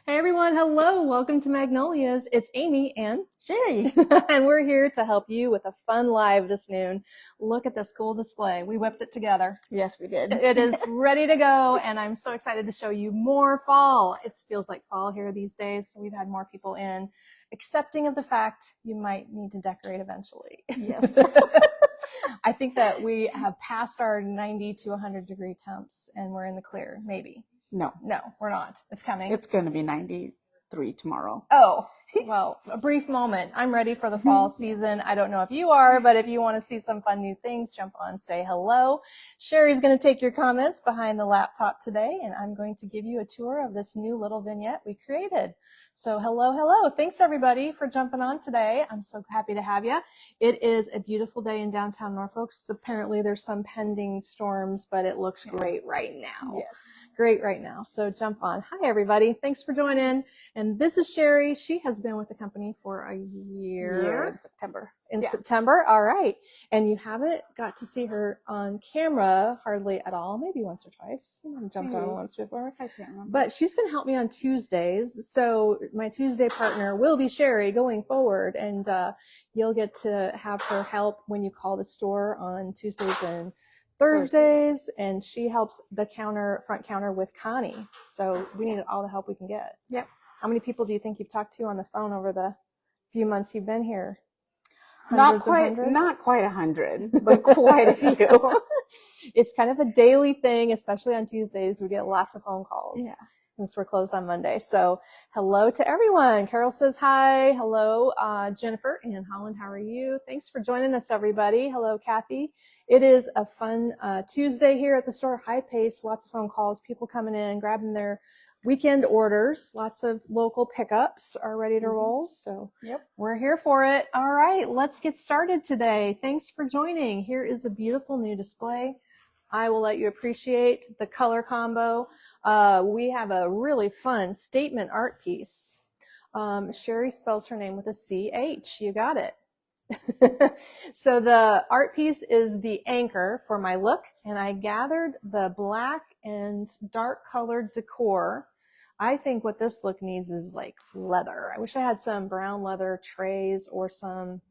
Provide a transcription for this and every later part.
Hey everyone, hello. Welcome to Magnolias. It's Amy and Sherry. and we're here to help you with a fun live this noon. Look at this cool display. We whipped it together. Yes, we did. It is ready to go, and I'm so excited to show you more fall. It feels like fall here these days, so we've had more people in, accepting of the fact you might need to decorate eventually. Yes. I think that we have passed our 90 to 100 degree temps, and we're in the clear, maybe. No, No, we're not. It's coming. it's going to be 93 tomorrow. Oh, well, a brief moment. I'm ready for the fall season. I don't know if you are, but if you want to see some fun new things, jump on, say hello. Sherry's going to take your comments behind the laptop today, and I'm going to give you a tour of this new little vignette we created. So hello. Thanks everybody for jumping on today. I'm so happy to have you. It is a beautiful day in downtown Norfolk. Apparently there's some pending storms, but it looks great right now. Yes. Great right now. So jump on. Hi everybody. Thanks for joining. And this is Sherry. She has been with the company for a year. In September. September. All right. And you haven't got to see her on camera hardly at all. Maybe once or twice. I jumped on once before. I can't remember. But she's going to help me on Tuesdays. So my Tuesday partner will be Sherry going forward. And you'll get to have her help when you call the store on Tuesdays and Thursdays, and she helps the front counter with Connie. So we need all the help we can get. Yep. How many people do you think you've talked to on the phone over the few months you've been here? Not quite 100, but quite a few. It's kind of a daily thing, especially on Tuesdays. We get lots of phone calls. Yeah. Since we're closed on Monday. So hello to everyone. Carol says hi. Hello, Jennifer and Holland. How are you? Thanks for joining us, everybody. Hello, Kathy. It is a fun Tuesday here at the store. High pace, lots of phone calls, people coming in, grabbing their weekend orders. Lots of local pickups are ready to roll. So we're here for it. All right, let's get started today. Thanks for joining. Here is a beautiful new display. I will let you appreciate the color combo. We have a really fun statement art piece. Sherry spells her name with a C-H. You got it. So the art piece is the anchor for my look, and I gathered the black and dark colored decor. I think what this look needs is like leather. I wish I had some brown leather trays or some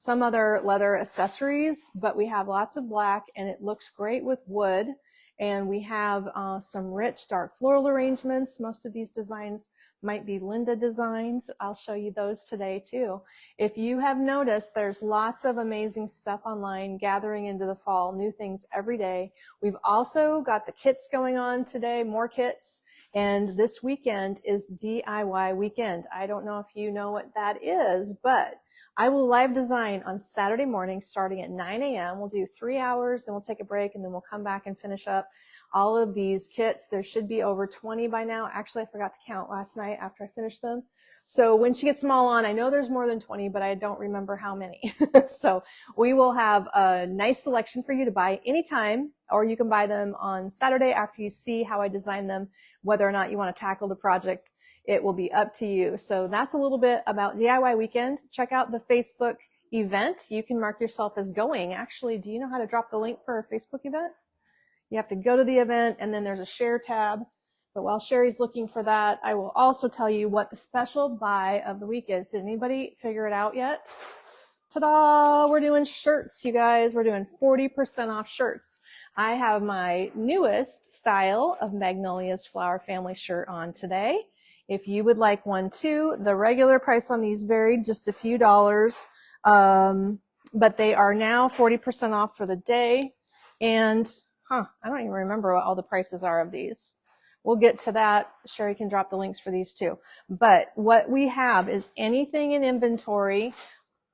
other leather accessories, but we have lots of black and it looks great with wood. And we have some rich dark floral arrangements. Most of these designs might be Linda designs. I'll show you those today too. If you have noticed, there's lots of amazing stuff online gathering into the fall, new things every day. We've also got the kits going on today, more kits. And this weekend is DIY weekend. I don't know if you know what that is, but I will live design on Saturday morning starting at 9 a.m. We'll do 3 hours, then we'll take a break, and then we'll come back and finish up all of these kits. There should be over 20 by now. Actually, I forgot to count last night after I finished them. So when she gets them all on, I know there's more than 20, but I don't remember how many. So we will have a nice selection for you to buy anytime, or you can buy them on Saturday after you see how I designed them. Whether or not you want to tackle the project, it will be up to you. So that's a little bit about DIY Weekend. Check out the Facebook event. You can mark yourself as going. Actually, do you know how to drop the link for a Facebook event? You have to go to the event, and then there's a share tab. But while Sherry's looking for that, I will also tell you what the special buy of the week is. Did anybody figure it out yet? Ta-da! We're doing shirts, you guys. We're doing 40% off shirts. I have my newest style of Magnolia's Flower Family shirt on today. If you would like one too, the regular price on these varied just a few dollars, but they are now 40% off for the day. And I don't even remember what all the prices are of these. We'll get to that. Sherry can drop the links for these too. But what we have is anything in inventory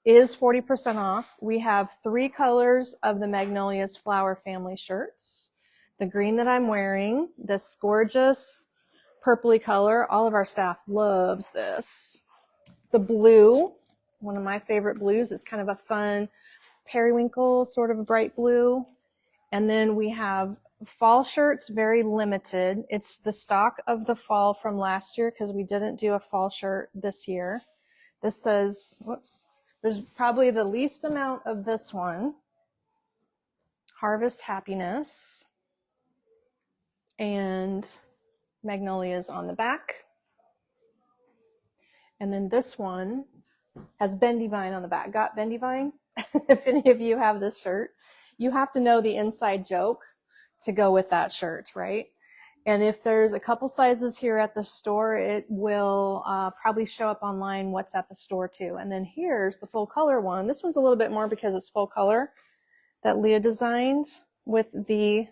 is 40% off. We have 3 colors of the Magnolia's Flower Family shirts. The green that I'm wearing, this gorgeous purpley color. All of our staff loves this. The blue, one of my favorite blues. It's kind of a fun periwinkle, sort of a bright blue. And then we have fall shirts, very limited. It's the stock of the fall from last year because we didn't do a fall shirt this year. This says, whoops, there's probably the least amount of this one. Harvest Happiness. And Magnolias on the back. And then this one has Bendy Vine on the back. Got Bendy Vine? If any of you have this shirt, you have to know the inside joke to go with that shirt, right? And if there's a couple sizes here at the store, it will probably show up online what's at the store too. And then here's the full color one. This one's a little bit more because it's full color that Leah designed with the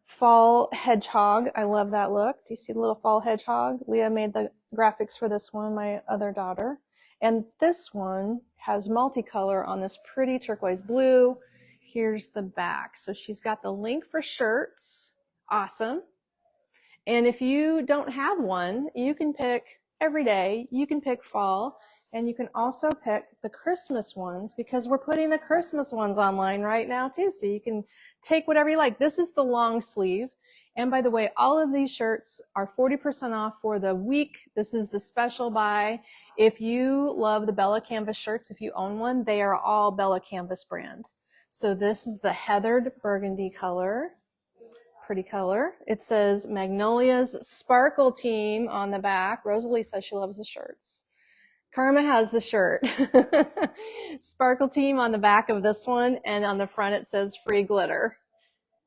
fall hedgehog. I love that look. Do you see the little fall hedgehog? Leah made the graphics for this one, my other daughter. And this one has multicolor on this pretty turquoise blue. Here's the back. So she's got the link for shirts. Awesome. And if you don't have one, you can pick every day. You can pick fall, and you can also pick the Christmas ones because we're putting the Christmas ones online right now too. So you can take whatever you like. This is the long sleeve. And by the way, all of these shirts are 40% off for the week. This is the special buy. If you love the Bella Canvas shirts, if you own one, they are all Bella Canvas brand. So this is the heathered burgundy color. Pretty color. It says Magnolia's Sparkle Team on the back. Rosalie says she loves the shirts. Karma has the shirt. Sparkle Team on the back of this one, and on the front it says free glitter.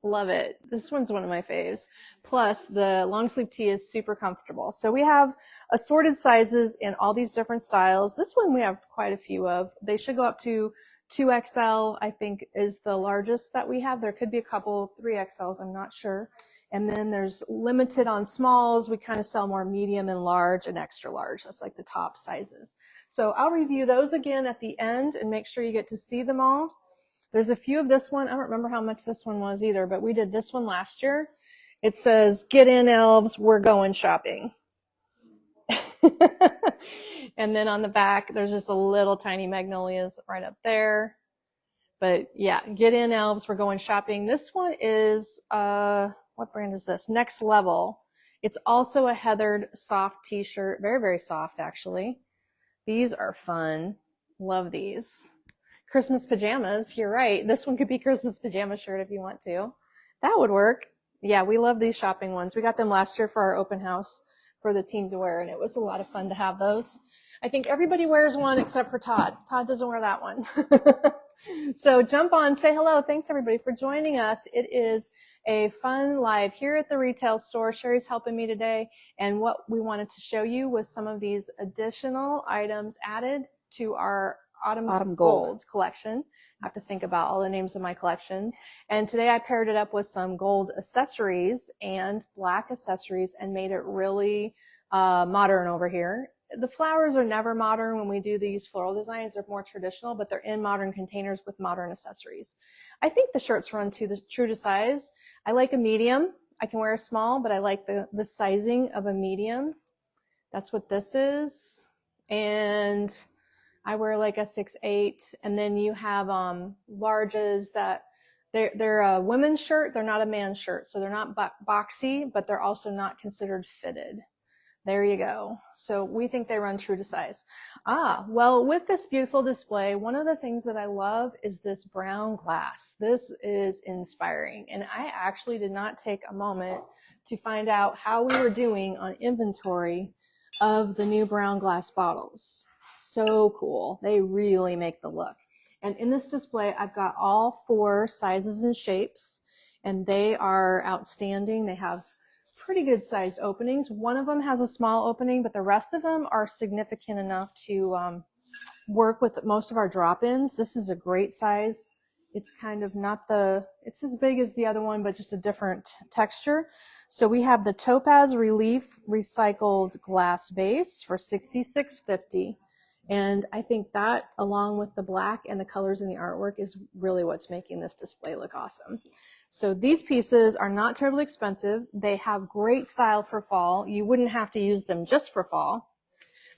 Love it. This one's one of my faves. Plus, the long sleeve tee is super comfortable. So we have assorted sizes in all these different styles. This one we have quite a few of. They should go up to 2XL, I think, is the largest that we have. There could be a couple 3XLs, I'm not sure. And then there's limited on smalls. We kind of sell more medium and large and extra large. That's like the top sizes. So I'll review those again at the end and make sure you get to see them all. There's a few of this one. I don't remember how much this one was either, but we did this one last year. It says, "Get in, elves, we're going shopping." And then on the back, there's just a little tiny magnolias right up there. But yeah, get in, elves, we're going shopping. This one is, what brand is this? Next Level. It's also a heathered soft t-shirt. Very, very soft, actually. These are fun. Love these. Christmas pajamas, you're right. This one could be Christmas pajama shirt if you want to. That would work. Yeah, we love these shopping ones. We got them last year for our open house for the team to wear, and it was a lot of fun to have those. I think everybody wears one except for Todd. Todd doesn't wear that one. So jump on, say hello. Thanks everybody for joining us. It is a fun live here at the retail store. Sherry's helping me today, and what we wanted to show you was some of these additional items added to our Autumn Gold collection. I have to think about all the names of my collections. And today I paired it up with some gold accessories and black accessories and made it really modern over here. The flowers are never modern when we do these floral designs. They're more traditional, but they're in modern containers with modern accessories. I think the shirts run true to size. I like a medium. I can wear a small, but I like the sizing of a medium. That's what this is. And I wear like a 6'8", and then you have larges that they're a women's shirt. They're not a man's shirt, so they're not boxy, but they're also not considered fitted. There you go. So we think they run true to size. Well, with this beautiful display, one of the things that I love is this brown glass. This is inspiring, and I actually did not take a moment to find out how we were doing on inventory of the new brown glass bottles. So cool. They really make the look. And in this display, I've got all 4 sizes and shapes, and they are outstanding. They have pretty good sized openings. One of them has a small opening, but the rest of them are significant enough to work with most of our drop-ins. This is a great size. It's kind of it's as big as the other one, but just a different texture. So we have the Topaz Relief Recycled Glass Base for $66.50. And I think that, along with the black and the colors in the artwork, is really what's making this display look awesome. So these pieces are not terribly expensive. They have great style for fall. You wouldn't have to use them just for fall,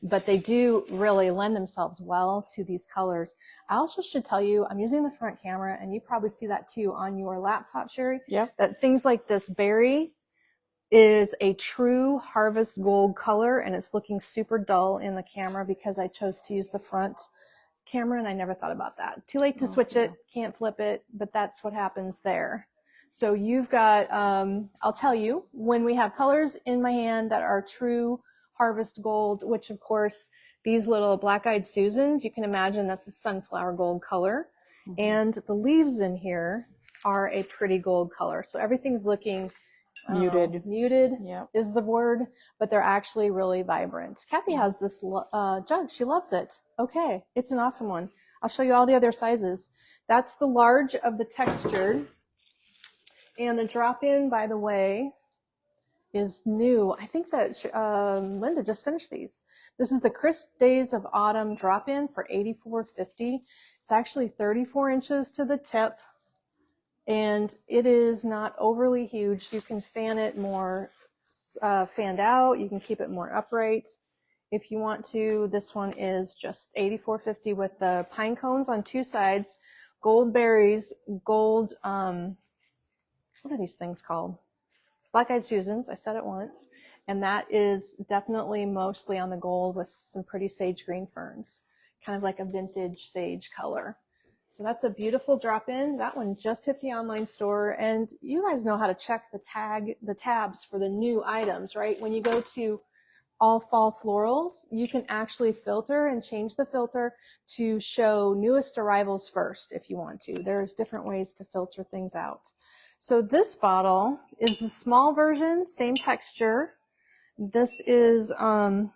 but they do really lend themselves well to these colors. I also should tell you, I'm using the front camera, and you probably see that too on your laptop, Sherry. Yeah. That things like this berry is a true harvest gold color, and it's looking super dull in the camera because I chose to use the front camera, and I never thought about that. Too late to switch it, can't flip it, but that's what happens there. So you've got, I'll tell you, when we have colors in my hand that are true harvest gold, which of course, these little black-eyed Susans, you can imagine that's a sunflower gold color. Mm-hmm. And the leaves in here are a pretty gold color. So everything's looking muted. Muted is the word, but they're actually really vibrant. Kathy has this jug. She loves it. Okay, it's an awesome one. I'll show you all the other sizes. That's the large of the textured. And the drop-in, by the way, is new. I think that Linda just finished these. This is the Crisp Days of Autumn drop-in for $84.50. It's actually 34 inches to the tip, and it is not overly huge. You can fan it more fanned out. You can keep it more upright if you want to. This one is just $84.50 with the pine cones on two sides, gold berries, gold, what are these things called? Black-eyed Susans, I said it once. And that is definitely mostly on the gold with some pretty sage green ferns, kind of like a vintage sage color. So that's a beautiful drop-in. That one just hit the online store. And you guys know how to check the tabs for the new items, right? When you go to All Fall Florals, you can actually filter and change the filter to show newest arrivals first if you want to. There's different ways to filter things out. So this bottle is the small version, same texture. This is they're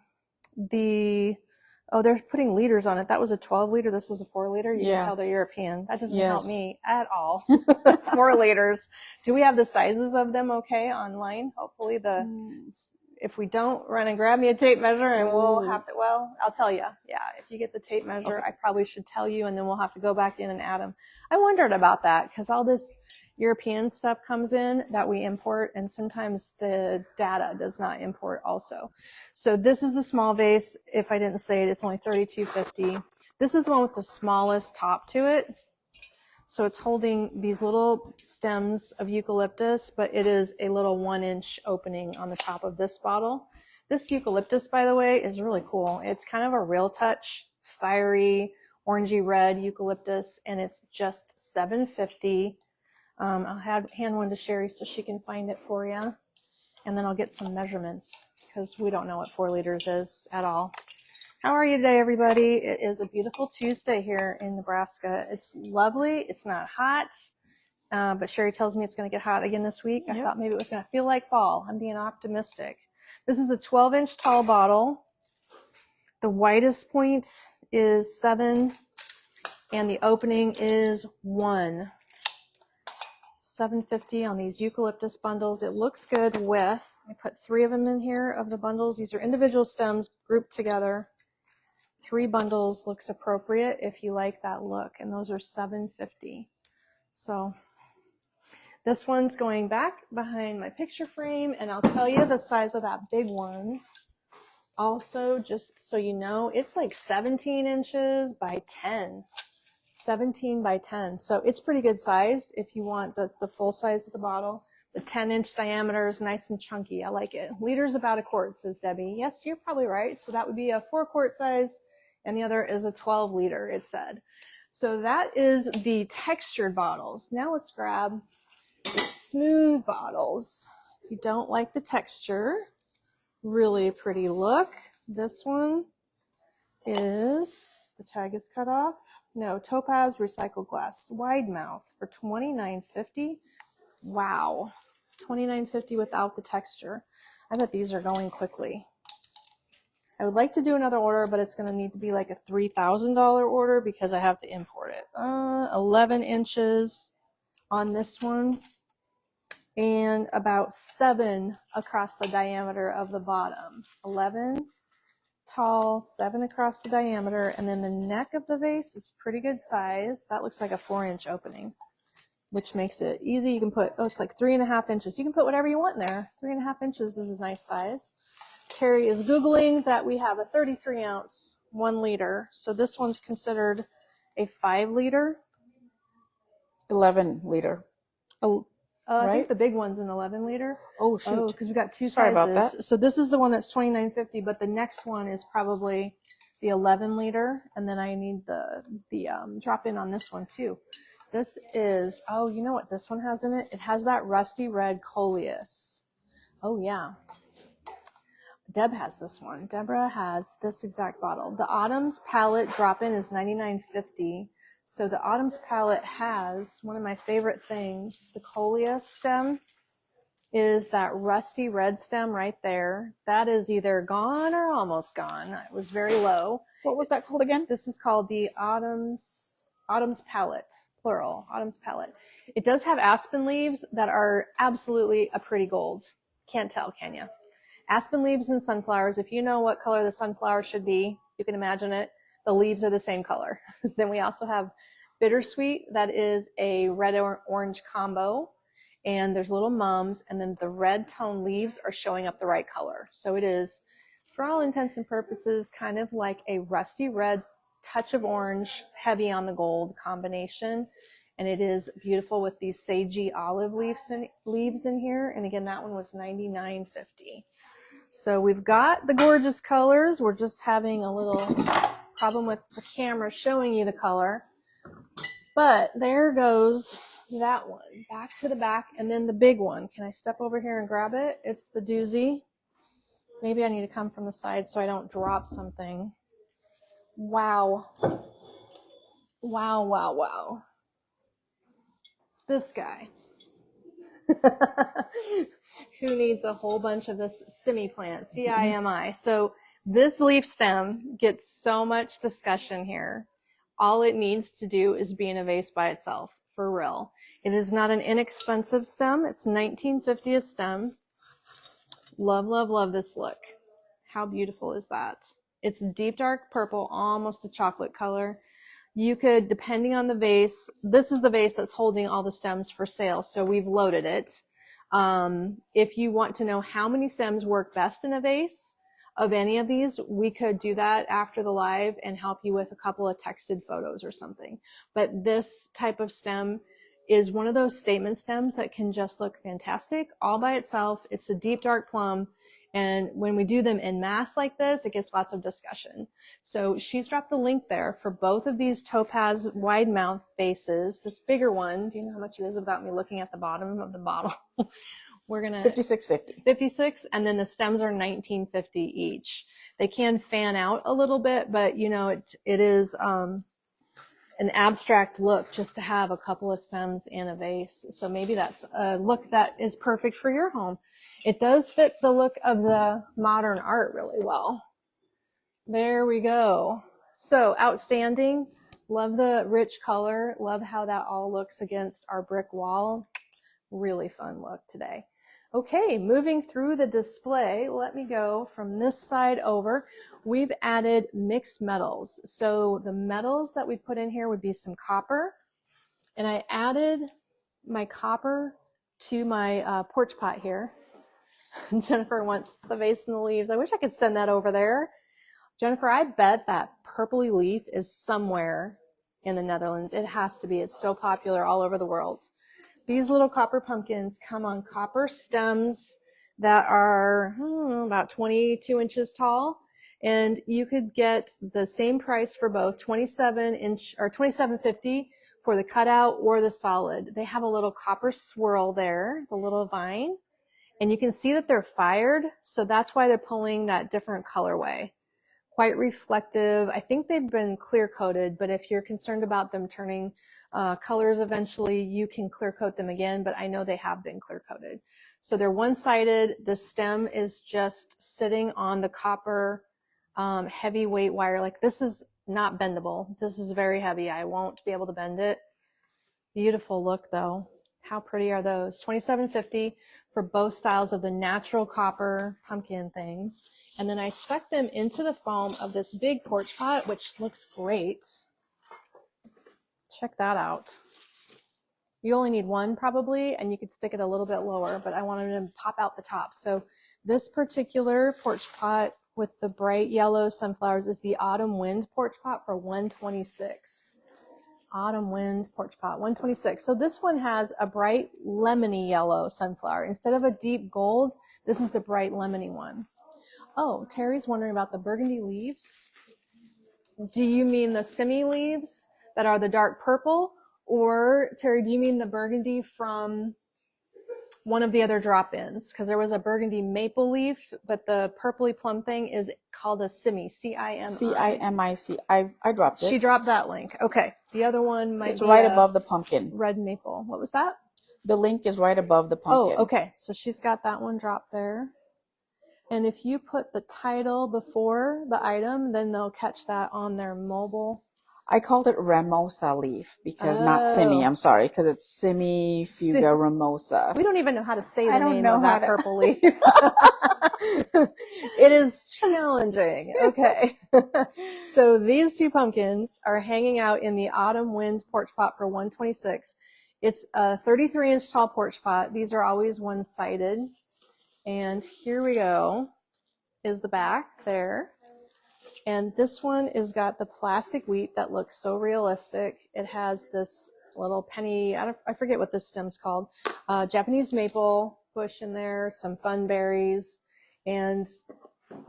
putting liters on it. That was a 12 liter. This is a 4 liter. You can tell they're European. That doesn't help me at all. 4 liters. Do we have the sizes of them okay online? Hopefully if we don't, run and grab me a tape measure and we'll have to, well, I'll tell you. Yeah, if you get the tape measure, I probably should tell you, and then we'll have to go back in and add them. I wondered about that because all this European stuff comes in that we import, and sometimes the data does not import also. So this is the small vase. If I didn't say it, it's only $32.50. This is the one with the smallest top to it. So it's holding these little stems of eucalyptus, but it is a little 1-inch opening on the top of this bottle. This eucalyptus, by the way, is really cool. It's kind of a real touch, fiery, orangey red eucalyptus, and it's just $7.50. I'll hand one to Sherry so she can find it for you. And then I'll get some measurements because we don't know what 4 liters is at all. How are you today, everybody? It is a beautiful Tuesday here in Nebraska. It's lovely. It's not hot, but Sherry tells me it's going to get hot again this week. I thought maybe it was going to feel like fall. I'm being optimistic. This is a 12-inch tall bottle. The widest point is 7, and the opening is 1. $7.50 on these eucalyptus bundles. It looks good with, I put 3 of them in here of the bundles. These are individual stems grouped together. 3 bundles looks appropriate if you like that look, and those are $7.50. So this one's going back behind my picture frame, and I'll tell you the size of that big one. Also, just so you know, it's like 17 inches by 10. 17 by 10. So it's pretty good sized if you want the full size of the bottle. The 10-inch diameter is nice and chunky. I like it. Liter's about a quart, says Debbie. Yes, you're probably right. So that would be a 4-quart size, and the other is a 12 liter, it said. So that is the textured bottles. Now let's grab the smooth bottles. If you don't like the texture, really pretty look. This one is, the tag is cut off. No, Topaz recycled glass, wide mouth for $29.50. Wow, $29.50 without the texture. I bet these are going quickly. I would like to do another order, but it's going to need to be like a $3,000 order because I have to import it. 11 inches on this one, and about 7 across the diameter of the bottom. 11 tall, 7 across the diameter, and then the neck of the vase is pretty good size. That looks like a 4-inch opening, which makes it easy. You can put, it's like 3.5 inches. You can put whatever you want in there. 3.5 inches is a nice size. Terry is Googling that we have a 33 ounce, 1 liter. So this one's considered a 5 liter. 11 liter. Right? I think the big one's an 11 liter. Oh, shoot. Oh, because we got 2 Sorry sizes. About that. So this is the one that's $29.50, but the next one is probably the 11 liter. And then I need the drop in on this one too. This is, oh, you know what this one has in it? It has that rusty red coleus. Oh, yeah. Deb has this one. Deborah has this exact bottle. The Autumn's palette drop-in is $99.50. So the Autumn's palette has one of my favorite things. The Coleus stem is that rusty red stem right there. That is either gone or almost gone. It was very low. What was that called again? This is called the Autumn's palette, plural, Autumn's palette. It does have aspen leaves that are absolutely a pretty gold. Can't tell, can you? Aspen leaves and sunflowers. If you know what color the sunflower should be, you can imagine it. The leaves are the same color. Then we also have bittersweet. That is a red or orange combo. And there's little mums. And then the red tone leaves are showing up the right color. So it is, for all intents and purposes, kind of like a rusty red, touch of orange, heavy on the gold combination. And it is beautiful with these sagey olive leaves in here. And again, that one was $99.50. So we've got the gorgeous colors. We're just having a little problem with the camera showing you the color. But there goes that one. Back to the back. And then the big one. Can I step over here and grab it? It's the doozy. Maybe I need to come from the side so I don't drop something. Wow. Wow, wow, wow. This guy. Who needs a whole bunch of this simi plant? CIMI. So this leaf stem gets so much discussion here. All it needs to do is be in a vase by itself, for real. It is not an inexpensive stem. It's $19.50 a stem. Love, love, love this look. How beautiful is that? It's deep dark purple, almost a chocolate color. You could, depending on the vase, this is the vase that's holding all the stems for sale, so we've loaded it. If you want to know how many stems work best in a vase of any of these, we could do that after the live and help you with a couple of texted photos or something. But this type of stem is one of those statement stems that can just look fantastic all by itself. It's a deep dark plum. And when we do them en masse like this, it gets lots of discussion. So she's dropped the link there for both of these topaz wide mouth vases. This bigger one, do you know how much it is without me looking at the bottom of the bottle? We're gonna $56.50. 56, and then the stems are $19.50 each. They can fan out a little bit, but you know it is an abstract look just to have a couple of stems in a vase. So maybe that's a look that is perfect for your home. It does fit the look of the modern art really well. There we go. So outstanding. Love the rich color. Love how that all looks against our brick wall. Really fun look today. Okay, moving through the display, let me go from this side over. We've added mixed metals. So the metals that we put in here would be some copper. And I added my copper to my porch pot here. Jennifer wants the vase and the leaves. I wish I could send that over there. Jennifer, I bet that purpley leaf is somewhere in the Netherlands. It has to be. It's so popular all over the world. These little copper pumpkins come on copper stems that are about 22 inches tall. And you could get the same price for both, 27-inch or $27.50 for the cutout or the solid. They have a little copper swirl there, the little vine. And you can see that they're fired. So that's why they're pulling that different colorway. Quite reflective. I think they've been clear coated, but if you're concerned about them turning colors eventually, you can clear coat them again, but I know they have been clear coated. So they're one-sided. The stem is just sitting on the copper heavyweight wire. Like this is not bendable. This is very heavy. I won't be able to bend it. Beautiful look though. How pretty are those? $27.50 for both styles of the natural copper pumpkin things. And then I stuck them into the foam of this big porch pot, which looks great. Check that out. You only need one probably, and you could stick it a little bit lower, but I wanted to pop out the top. So this particular porch pot with the bright yellow sunflowers is the Autumn Wind porch pot for $126. Autumn Wind porch pot, $126. So this one has a bright lemony yellow sunflower. Instead of a deep gold, this is the bright lemony one. Oh, Terry's wondering about the burgundy leaves. Do you mean the simi leaves that are the dark purple? Or, Terry, do you mean the burgundy from one of the other drop-ins, because there was a burgundy maple leaf, but the purpley plum thing is called a Cimi, C-I-M-I. C-I-M-I-C. I dropped it. She dropped that link. Okay. The other one might it's be right above the pumpkin. Red maple. What was that? The link is right above the pumpkin. Oh, okay. So she's got that one dropped there. And if you put the title before the item, then they'll catch that on their mobile. I called it Ramosa leaf because not Simi. I'm sorry, because it's Simi Fuga Ramosa. We don't even know how to say the name of that purple leaf. It is challenging. Okay. So these two pumpkins are hanging out in the Autumn Wind porch pot for $126. It's a 33-inch tall porch pot. These are always one-sided. And here we go, is the back there. And this one is got the plastic wheat that looks so realistic. It has this little penny, I forget what this stem's called, Japanese maple bush in there, some fun berries, and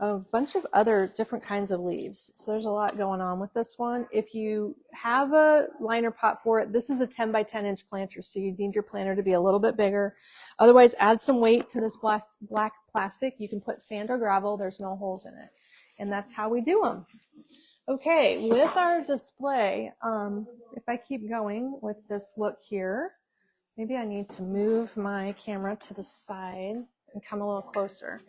a bunch of other different kinds of leaves. So there's a lot going on with this one. If you have a liner pot for it, this is a 10 by 10 inch planter, so you need your planter to be a little bit bigger. Otherwise, add some weight to this black plastic. You can put sand or gravel. There's no holes in it. And that's how we do them. Okay, with our display, if I keep going with this look here, maybe I need to move my camera to the side and come a little closer.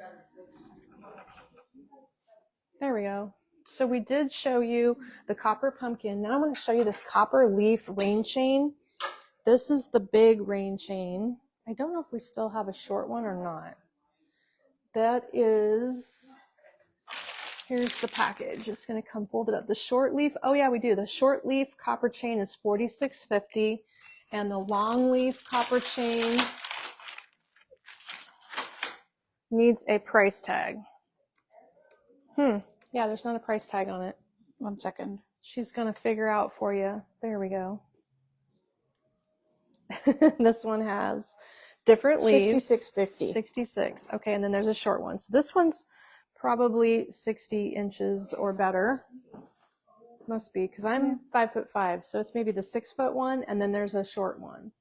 There we go. So we did show you the copper pumpkin. Now I'm going to show you this copper leaf rain chain. This is the big rain chain. I don't know if we still have a short one or not. That is... Here's the package. Just going to come folded up. The short leaf, oh yeah, we do. The short leaf copper chain is $46.50, and the long leaf copper chain needs a price tag. Yeah, there's not a price tag on it. 1 second. She's going to figure out for you. There we go. This one has different leaves. $66.50. 66. Okay, and then there's a short one. So this one's probably 60 inches or better. Must be, because I'm 5'5", so it's maybe the 6 foot one, and then there's a short one.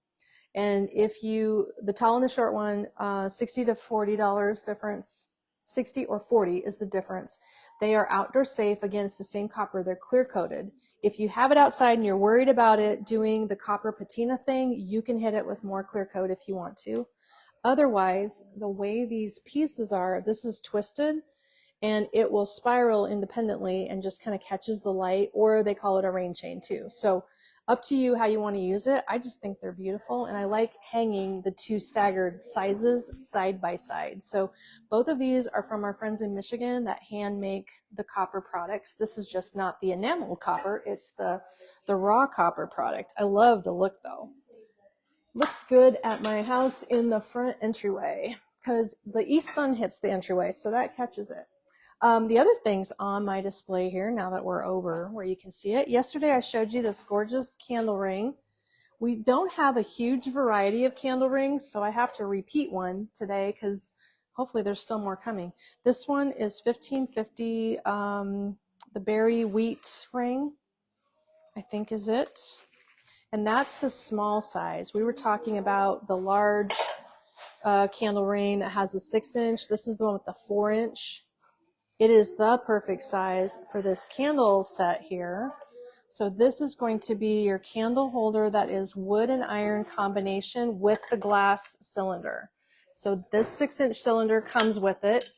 And if you, the tall and the short one, $60 to $40 difference. 60 or 40 is the difference. They are outdoor safe. Again, it's the same copper. They're clear coated. If you have it outside and you're worried about it doing the copper patina thing, you can hit it with more clear coat if you want to. Otherwise, the way these pieces are, this is twisted, and it will spiral independently and just kind of catches the light, or they call it a rain chain too. So up to you how you want to use it. I just think they're beautiful, and I like hanging the two staggered sizes side by side. So both of these are from our friends in Michigan that hand make the copper products. This is just not the enameled copper, it's the raw copper product. I love the look though. Looks good at my house in the front entryway because the east sun hits the entryway, so that catches it. The other things on my display here, now that we're over where you can see it, yesterday I showed you this gorgeous candle ring. We don't have a huge variety of candle rings, so I have to repeat one today because hopefully there's still more coming. This one is $15.50, the berry wheat ring, I think is it. And that's the small size. We were talking about the large candle ring that has the 6-inch. This is the one with the 4-inch. It is the perfect size for this candle set here. So this is going to be your candle holder that is wood and iron combination with the glass cylinder. So this 6-inch cylinder comes with it.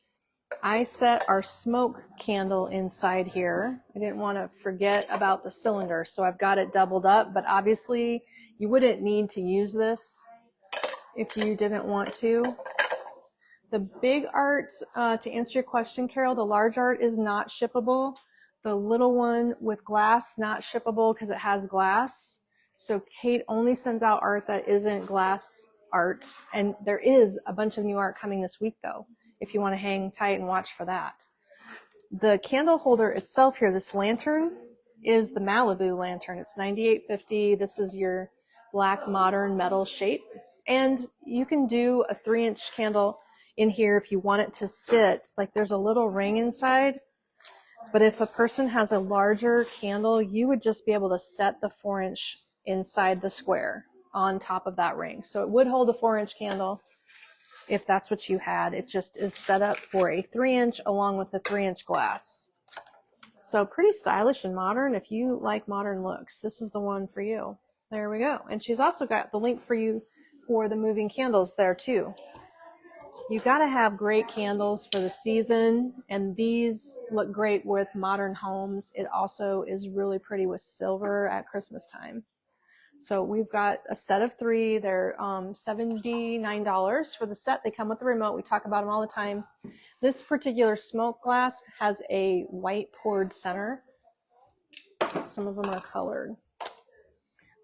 I set our smoke candle inside here. I didn't want to forget about the cylinder, so I've got it doubled up, but obviously you wouldn't need to use this if you didn't want to. The big art, to answer your question, Carol, the large art is not shippable. The little one with glass, not shippable because it has glass. So Kate only sends out art that isn't glass art. And there is a bunch of new art coming this week, though, if you want to hang tight and watch for that. The candle holder itself here, this lantern, is the Malibu lantern. It's $98.50. This is your black modern metal shape. And you can do a 3-inch candle in here if you want it to sit. Like there's a little ring inside, but if a person has a larger candle, you would just be able to set the 4-inch inside the square on top of that ring. So it would hold a 4-inch candle, if that's what you had. It just is set up for a 3-inch along with the 3-inch glass. So pretty stylish and modern. If you like modern looks, this is the one for you. There we go. And she's also got the link for you for the moving candles there too. You got to have great candles for the season, and these look great with modern homes. It also is really pretty with silver at Christmas time. So we've got a set of 3. They're $79 for the set. They come with the remote. We talk about them all the time. This particular smoke glass has a white poured center. Some of them are colored.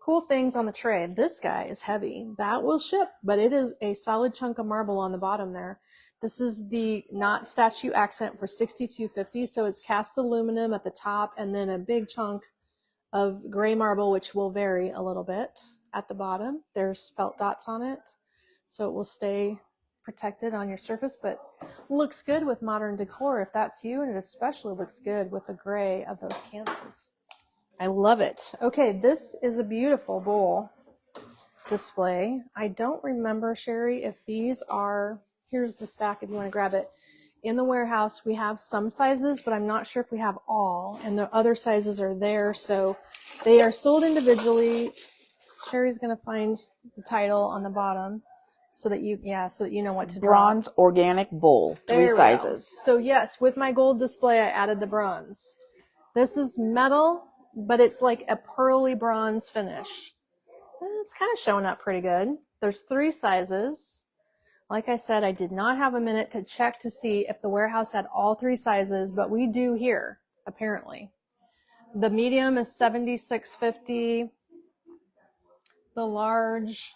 Cool things on the tray. This guy is heavy. That will ship, but it is a solid chunk of marble on the bottom there. This is the not statue accent for $62.50. So it's cast aluminum at the top and then a big chunk of gray marble, which will vary a little bit at the bottom. There's felt dots on it, so it will stay protected on your surface, but looks good with modern decor if that's you, and it especially looks good with the gray of those candles. I love it. Okay, this is a beautiful bowl display. I don't remember, Sherry, if these are, here's the stack if you want to grab it. In the warehouse, we have some sizes, but I'm not sure if we have all, and the other sizes are there, so they are sold individually. Sherry's going to find the title on the bottom so that you know what to draw. Bronze organic bowl, 3 sizes. So yes, with my gold display, I added the bronze. This is metal, but it's like a pearly bronze finish. It's kind of showing up pretty good. There's 3 sizes. Like I said, I did not have a minute to check to see if the warehouse had all 3 sizes, but we do here, apparently. The medium is $76.50. The large,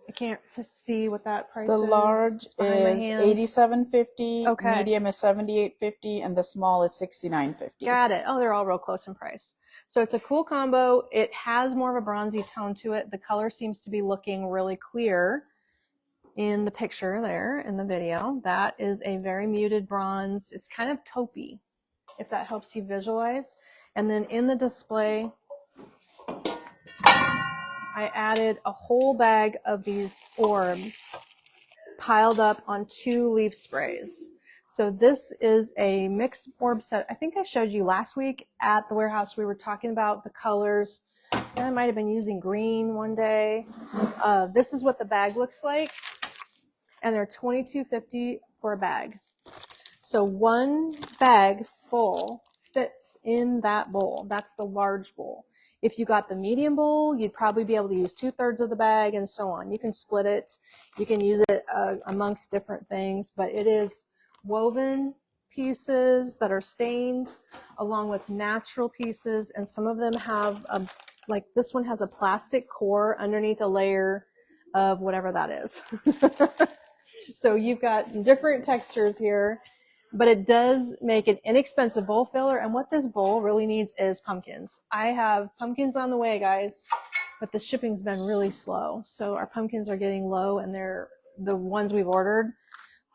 I can't see what that price is. The large is $87.50. Okay. Medium is $78.50, and the small is $69.50. Got it. Oh, they're all real close in price. So it's a cool combo. It has more of a bronzy tone to it. The color seems to be looking really clear in the picture there in the video. That is a very muted bronze. It's kind of taupey, if that helps you visualize. And then in the display, I added a whole bag of these orbs piled up on 2 leaf sprays. So this is a mixed orb set. I think I showed you last week at the warehouse. We were talking about the colors. I might have been using green one day. This is what the bag looks like. And they're $22.50 for a bag. So 1 bag full fits in that bowl. That's the large bowl. If you got the medium bowl, you'd probably be able to use 2/3 of the bag and so on. You can split it. You can use it amongst different things, but it is woven pieces that are stained along with natural pieces. And some of them have, like this one has a plastic core underneath a layer of whatever that is. So you've got some different textures here, but it does make an inexpensive bowl filler. And what this bowl really needs is pumpkins. I have pumpkins on the way, guys, but the shipping's been really slow. So our pumpkins are getting low, and they're the ones we've ordered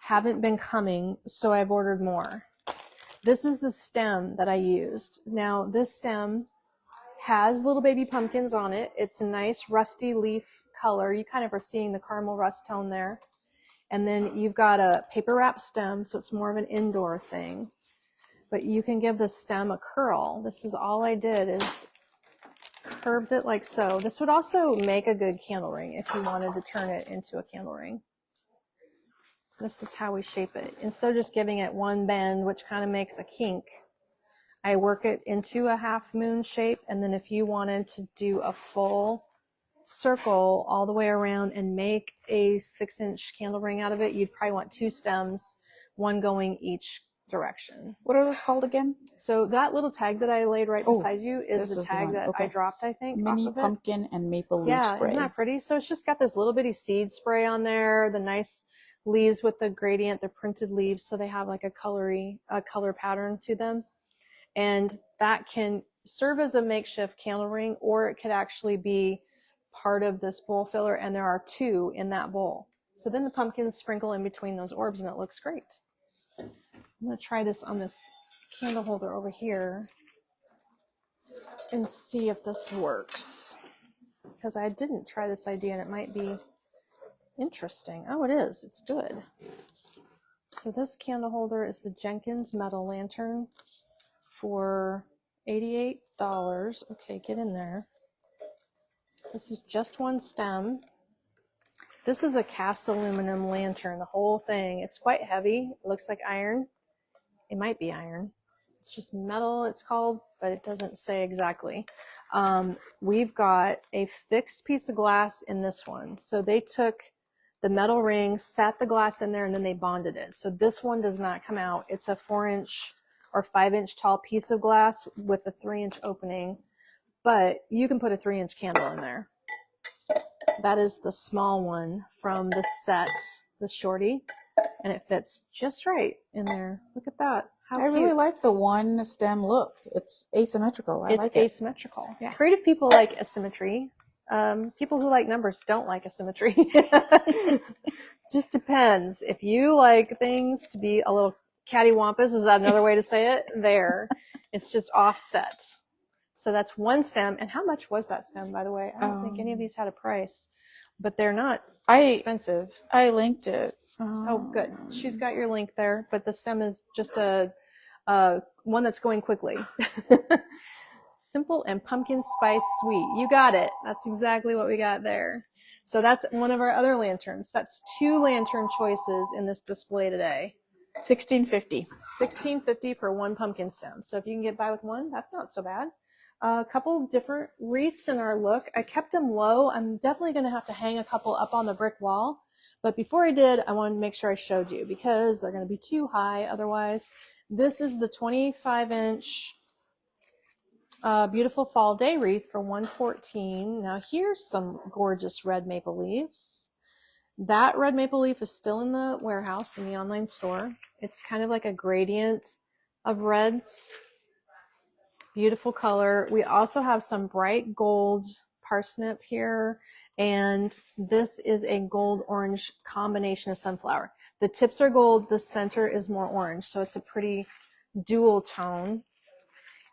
haven't been coming. So I've ordered more. This is the stem that I used. Now this stem has little baby pumpkins on it. It's a nice rusty leaf color. You kind of are seeing the caramel rust tone there. And then you've got a paper wrap stem, so it's more of an indoor thing. But you can give the stem a curl. This is all I did is curved it like so. This would also make a good candle ring if you wanted to turn it into a candle ring. This is how we shape it. Instead of just giving it one bend, which kind of makes a kink, I work it into a half moon shape. And then if you wanted to do a full circle all the way around and make a 6-inch candle ring out of it, you'd probably want 2 stems, one going each direction. What are those called again? So that little tag that I laid right beside you is the tag that I dropped, I think. Mini off of pumpkin and maple leaf yeah, spray. Isn't that pretty? So it's just got this little bitty seed spray on there, the nice leaves with the gradient, the printed leaves, so they have like a color pattern to them. And that can serve as a makeshift candle ring, or it could actually be part of this bowl filler, and there are 2 in that bowl. So then the pumpkins sprinkle in between those orbs, and it looks great. I'm going to try this on this candle holder over here and see if this works, because I didn't try this idea, and it might be Interesting. Oh, it is. It's good. So this candle holder is the Jenkins metal lantern for $88. Okay, get in there. This is just one stem. This is a cast aluminum lantern, the whole thing. It's quite heavy. It looks like iron. It might be iron. It's just metal, it's called, but it doesn't say exactly. We've got a fixed piece of glass in this one. So they took the metal ring, sat the glass in there, and then they bonded it. So this one does not come out. It's a 4-inch or 5-inch tall piece of glass with a 3-inch opening, but you can put a 3-inch candle in there. That is the small one from the set, the shorty, and it fits just right in there. Look at that. How I cute. really like the one stem look. It's asymmetrical. I like it. It's asymmetrical. Yeah. Creative people like asymmetry. People who like numbers don't like asymmetry. Just depends. If you like things to be a little cattywampus, is that another way to say it? There. It's just offset. So that's one stem. And how much was that stem, by the way? I don't think any of these had a price, but they're not expensive. I linked it. Oh, good. She's got your link there, but the stem is just a one that's going quickly. Simple and pumpkin spice sweet. You got it. That's exactly what we got there. So that's one of our other lanterns. That's 2 lantern choices in this display today. $16.50. $16.50 for 1 pumpkin stem. So if you can get by with one, that's not so bad. A couple different wreaths in our look. I kept them low. I'm definitely going to have to hang a couple up on the brick wall. But before I did, I wanted to make sure I showed you because they're going to be too high otherwise. This is the 25-inch beautiful fall day wreath for $114. Now here's some gorgeous red maple leaves. That red maple leaf is still in the warehouse in the online store. It's kind of like a gradient of reds. Beautiful color. We also have some bright gold parsnip here, and this is a gold orange combination of sunflower. The tips are gold, the center is more orange, so it's a pretty dual tone.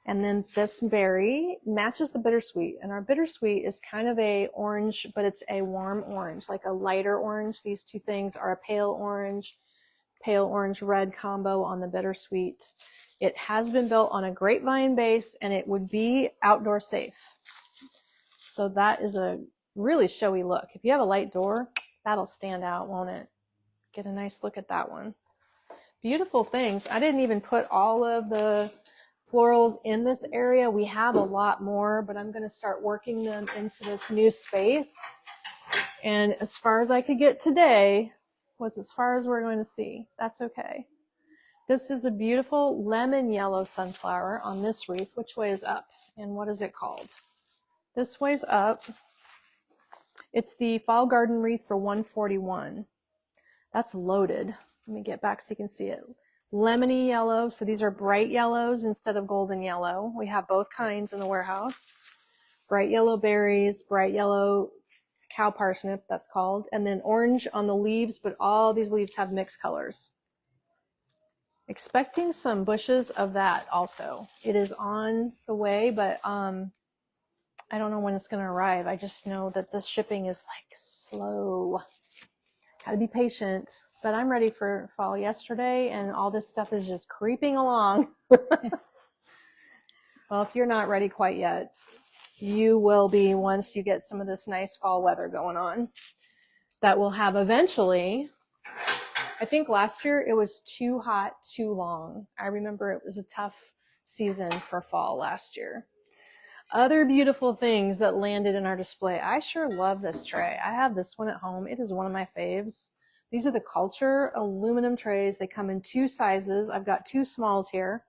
And then this berry matches the bittersweet, and our bittersweet is kind of a orange, but it's a warm orange, like a lighter orange. These two things are a pale orange red combo on the bittersweet. It has been built on a grapevine base, and it would be outdoor safe. So that is a really showy look. If you have a light door, that'll stand out, won't it? Get a nice look at that one. Beautiful things. I didn't even put all of the florals in this area. We have a lot more, but I'm going to start working them into this new space. And as far as I could get today was as far as we're going to see. That's okay. This is a beautiful lemon yellow sunflower on this wreath. Which way is up? And what is it called? This way's up. It's the Fall Garden wreath for $141. That's loaded. Let me get back so you can see it. Lemony yellow. So these are bright yellows instead of golden yellow. We have both kinds in the warehouse. Bright yellow berries, bright yellow cow parsnip, that's called, and then orange on the leaves, but all these leaves have mixed colors. Expecting some bushes of that also. It is on the way, but I don't know when it's going to arrive. I just know that this shipping is like slow. Got to be patient. But I'm ready for fall yesterday, and all this stuff is just creeping along. Well, if you're not ready quite yet, you will be once you get some of this nice fall weather going on. That will have eventually. I think last year it was too hot, too long. I remember it was a tough season for fall last year. Other beautiful things that landed in our display. I sure love this tray. I have this one at home. It is one of my faves. These are the Culture aluminum trays. They come in 2 sizes. I've got 2 smalls here.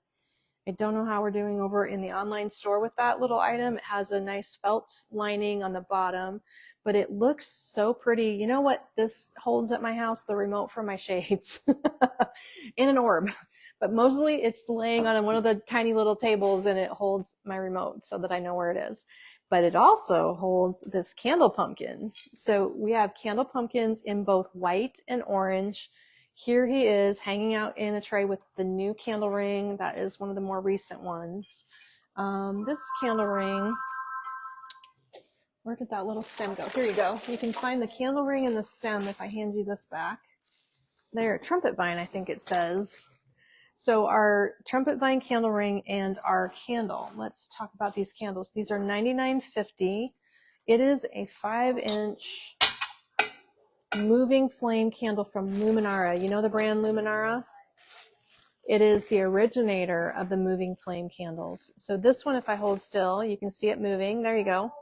I don't know how we're doing over in the online store with that little item. It has a nice felt lining on the bottom, but it looks so pretty. You know what this holds at my house? The remote for my shades in an orb. But mostly it's laying on one of the tiny little tables, and it holds my remote so that I know where it is. But it also holds this candle pumpkin. So we have candle pumpkins in both white and orange. Here he is hanging out in a tray with the new candle ring. That is one of the more recent ones. This candle ring Where did that little stem go? Here you go. You can find the candle ring and the stem if I hand you this back. There, trumpet vine, I think it says. So our trumpet vine candle ring and our candle. Let's talk about these candles. These are $99.50. It is a 5-inch moving flame candle from Luminara. You know the brand Luminara? It is the originator of the moving flame candles. So this one, if I hold still, you can see it moving. There you go.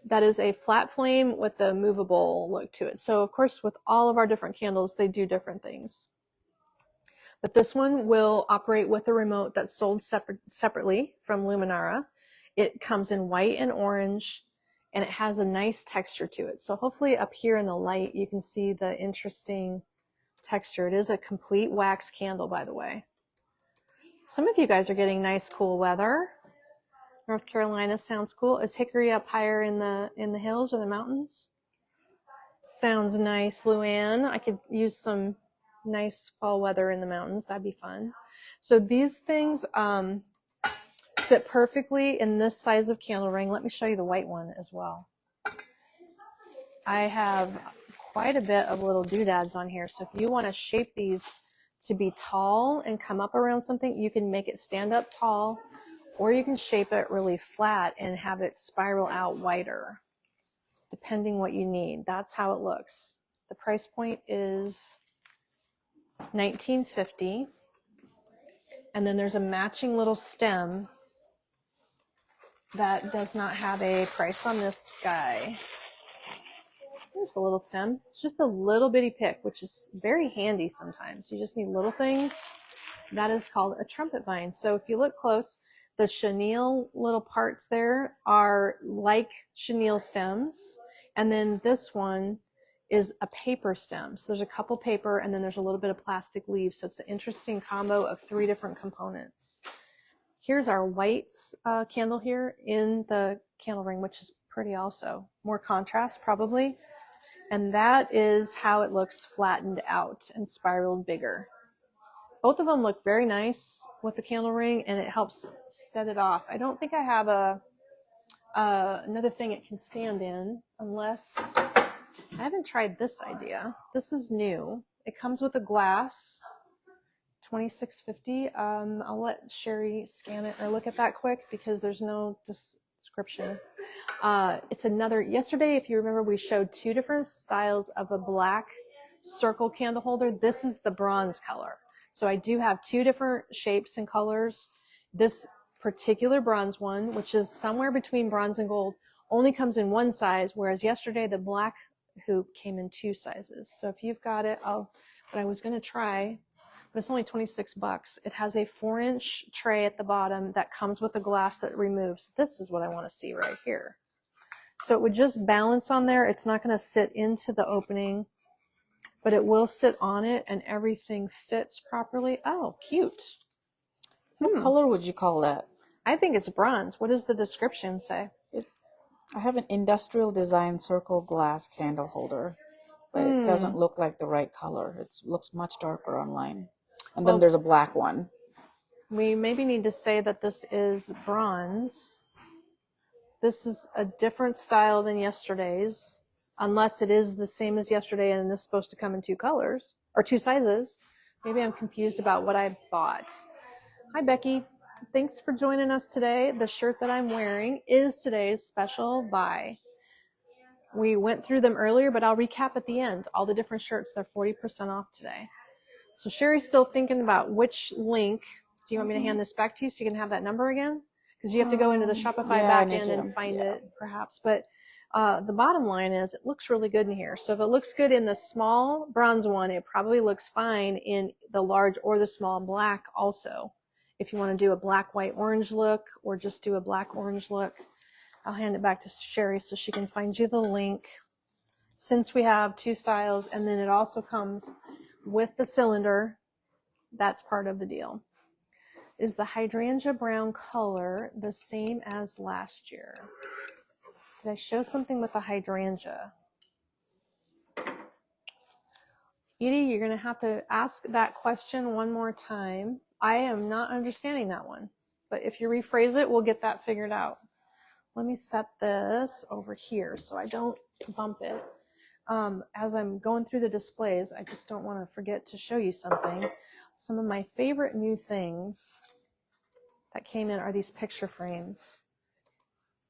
That is a flat flame with a movable look to it. So of course, with all of our different candles, they do different things. But this one will operate with a remote that's sold separately from Luminara. It comes in white and orange, and it has a nice texture to it. So hopefully up here in the light, you can see the interesting texture. It is a complete wax candle, by the way. Some of you guys are getting nice, cool weather. North Carolina sounds cool. Is Hickory up higher in the hills or the mountains? Sounds nice, Luann. I could use some nice fall weather in the mountains. That'd be fun. So these things sit perfectly in this size of candle ring. Let me show you the white one as well. I have quite a bit of little doodads on here. So if you want to shape these to be tall and come up around something, you can make it stand up tall, or you can shape it really flat and have it spiral out wider, depending what you need. That's how it looks. The price point is $19.50. And then there's a matching little stem that does not have a price on this guy. There's a little stem. It's just a little bitty pick, which is very handy sometimes. You just need little things. That is called a trumpet vine. So if you look close, the chenille little parts there are like chenille stems. And then this one is a paper stem. So there's a couple paper and then there's a little bit of plastic leaves. So it's an interesting combo of 3 different components. Here's our white candle here in the candle ring, which is pretty also. More contrast probably. And that is how it looks flattened out and spiraled bigger. Both of them look very nice with the candle ring, and it helps set it off. I don't think I have another thing it can stand in, unless I haven't tried this idea. This is new. It comes with a glass, $26.50. I'll let Sherry scan it or look at that quick because there's no description. It's another, yesterday, if you remember, we showed 2 different styles of a black circle candle holder. This is the bronze color. So I do have 2 different shapes and colors. This particular bronze one, which is somewhere between bronze and gold, only comes in 1 size, whereas yesterday the black hoop came in 2 sizes. So if you've got it, what I was going to try, but it's only $26. It has a 4-inch tray at the bottom that comes with a glass that removes. This is what I want to see right here. So it would just balance on there. It's not going to sit into the opening, but it will sit on it and everything fits properly. Oh, cute. What color would you call that? I think it's bronze. What does the description say? I have an industrial design circle glass candle holder, but it doesn't look like the right color. It looks much darker online. And then there's a black one. We maybe need to say that this is bronze. This is a different style than yesterday's, unless it is the same as yesterday and this is supposed to come in 2 colors or 2 sizes. Maybe I'm confused about what I bought. Hi, Becky. Thanks for joining us today. The shirt that I'm wearing is today's special buy. We went through them earlier, but I'll recap at the end. All the different shirts, they're 40% off today. So Sherry's still thinking about which link. Do you want me to hand this back to you so you can have that number again? Because you have to go into the Shopify backend and find it, perhaps. But the bottom line is it looks really good in here. So if it looks good in the small bronze one, it probably looks fine in the large or the small black also. If you want to do a black, white, orange look or just do a black, orange look, I'll hand it back to Sherry so she can find you the link. Since we have 2 styles, and then it also comes with the cylinder, that's part of the deal. Is the hydrangea brown color the same as last year? Did I show something with the hydrangea? Edie, you're going to have to ask that question one more time. I am not understanding that one. But if you rephrase it, we'll get that figured out. let me set this over here so I don't bump it. As I'm going through the displays, I just don't want to forget to show you something. Some of my favorite new things that came in are these picture frames.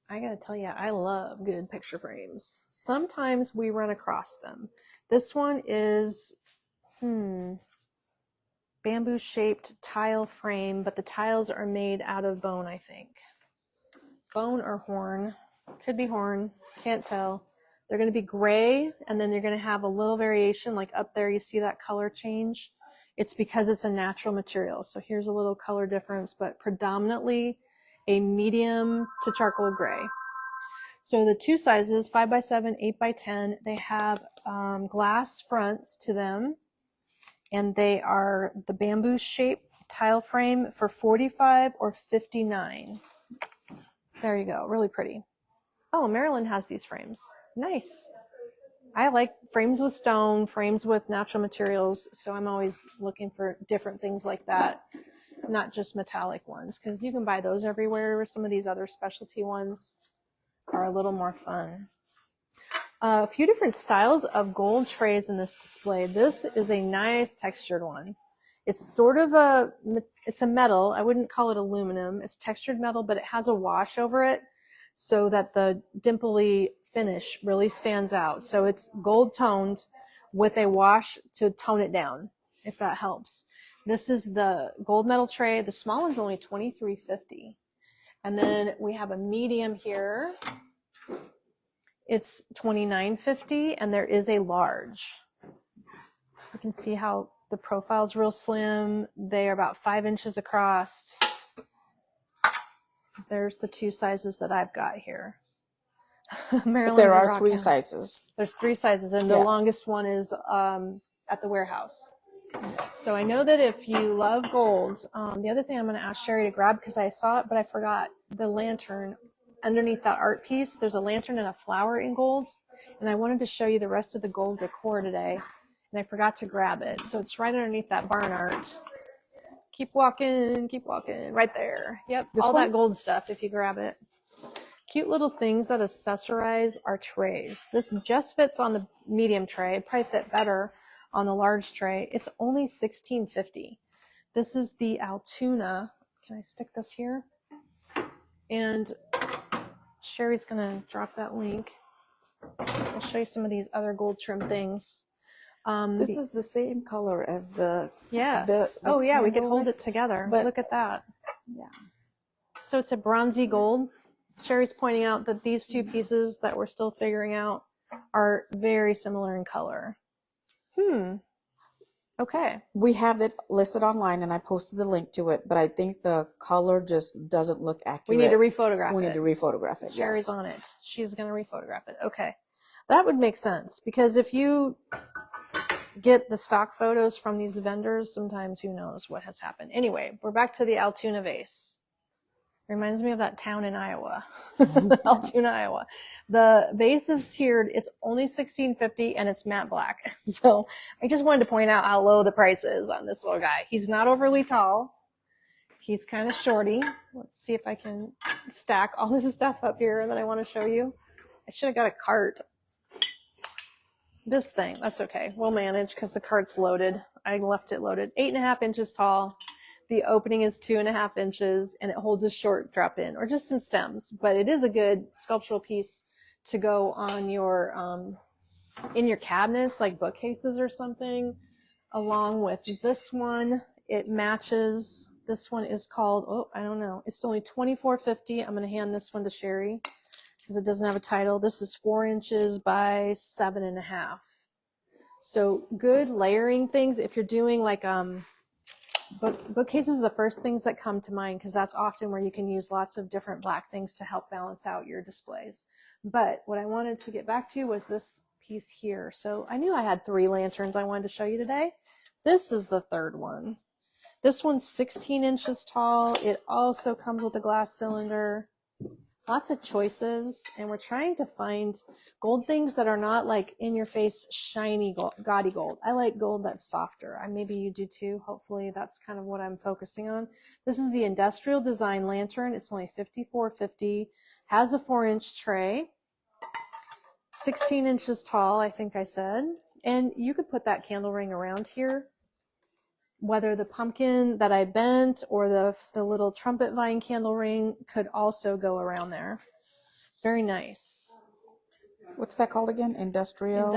I gotta tell you, I love good picture frames. Sometimes we run across them. This one is, bamboo shaped tile frame, but the tiles are made out of bone, I think. Bone or horn. Could be horn, can't tell. They're going to be gray, and then they're going to have a little variation, like up there you see that color change. It's because it's a natural material. So here's a little color difference, but predominantly a medium to charcoal gray. So the two sizes, 5x7, 8x10, they have glass fronts to them, and they are the bamboo shaped tile frame for $45 or $59. There you go, really pretty. Oh, Maryland has these frames. Nice. I like frames with stone, frames with natural materials, so I'm always looking for different things like that, not just metallic ones, because you can buy those everywhere. Some of these other specialty ones are a little more fun. A few different styles of gold trays in this display. This is a nice textured one. It's sort of it's a metal. I wouldn't call it aluminum. It's textured metal, but it has a wash over it so that the dimply finish really stands out. So it's gold toned with a wash to tone it down, if that helps. This is the gold metal tray. The small one's only $23.50. And then we have a medium here. It's $29.50, and there is a large. You can see how the profile's real slim. They are about 5 inches across. There's the two sizes that I've got here. But there are three sizes. There's 3 sizes, and the longest one is at the warehouse. So I know that if you love gold, the other thing I'm going to ask Sherry to grab, because I saw it, but I forgot, the lantern. Underneath that art piece, there's a lantern and a flower in gold. And I wanted to show you the rest of the gold decor today, and I forgot to grab it. So it's right underneath that barn art. Keep walking, right there. Yep, all that gold stuff if you grab it. Cute little things that accessorize our trays. This just fits on the medium tray. It'd probably fit better on the large tray. It's only $16.50. This is the Altoona. Can I stick this here? And Sherry's gonna drop that link. I'll show you some of these other gold trim things. This is the same color as the... Yes. Oh yeah, we could hold it together. But look at that. Yeah. So it's a bronzy gold. Sherry's pointing out that these two pieces that we're still figuring out are very similar in color. Okay. We have it listed online, and I posted the link to it, but I think the color just doesn't look accurate. We need to rephotograph it. We need to rephotograph it, Sherry's on it. She's going to rephotograph it. Okay. That would make sense, because if you get the stock photos from these vendors, sometimes who knows what has happened. Anyway, we're back to the Altoona vase. Reminds me of that town in Iowa, Altoona, Iowa. The vase is tiered. It's only $16.50, and it's matte black. So I just wanted to point out how low the price is on this little guy. He's not overly tall. He's kind of shorty. Let's see if I can stack all this stuff up here that I want to show you. I should have got a cart. This thing, that's okay. We'll manage because the cart's loaded. I left it loaded. 8.5 inches tall. The opening is 2.5 inches, and it holds a short drop in, or just some stems. But it is a good sculptural piece to go on your in your cabinets, like bookcases or something. Along with this one, it matches. This one is called, oh, I don't know. It's only $24.50. I'm going to hand this one to Sherry because it doesn't have a title. This is 4 inches by 7.5. So good layering things. If you're doing like bookcases are the first things that come to mind, because that's often where you can use lots of different black things to help balance out your displays. But what I wanted to get back to was this piece here. So I knew I had 3 lanterns I wanted to show you today. This is the third one. This one's 16 inches tall. It also comes with a glass cylinder. Lots of choices, and we're trying to find gold things that are not like in your face shiny gold, gaudy gold. I like gold that's softer. Maybe you do too. Hopefully that's kind of what I'm focusing on. This is the industrial design lantern. It's only $54.50, has a 4-inch tray, 16 inches tall, I think I said. And you could put that candle ring around here, whether the pumpkin that I bent or the little trumpet vine candle ring could also go around there. Very nice. What's that called again? Industrial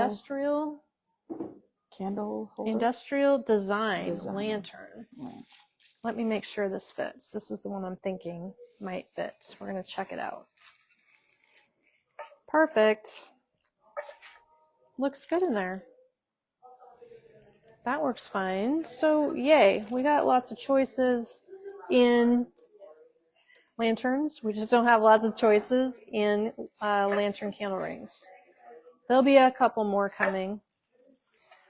candle holder? Industrial design lantern. Right. Let me make sure this fits. This is the one I'm thinking might fit. We're going to check it out. Perfect. Looks good in there. That works fine. So yay, we got lots of choices in lanterns. We just don't have lots of choices in lantern candle rings. There'll be a couple more coming.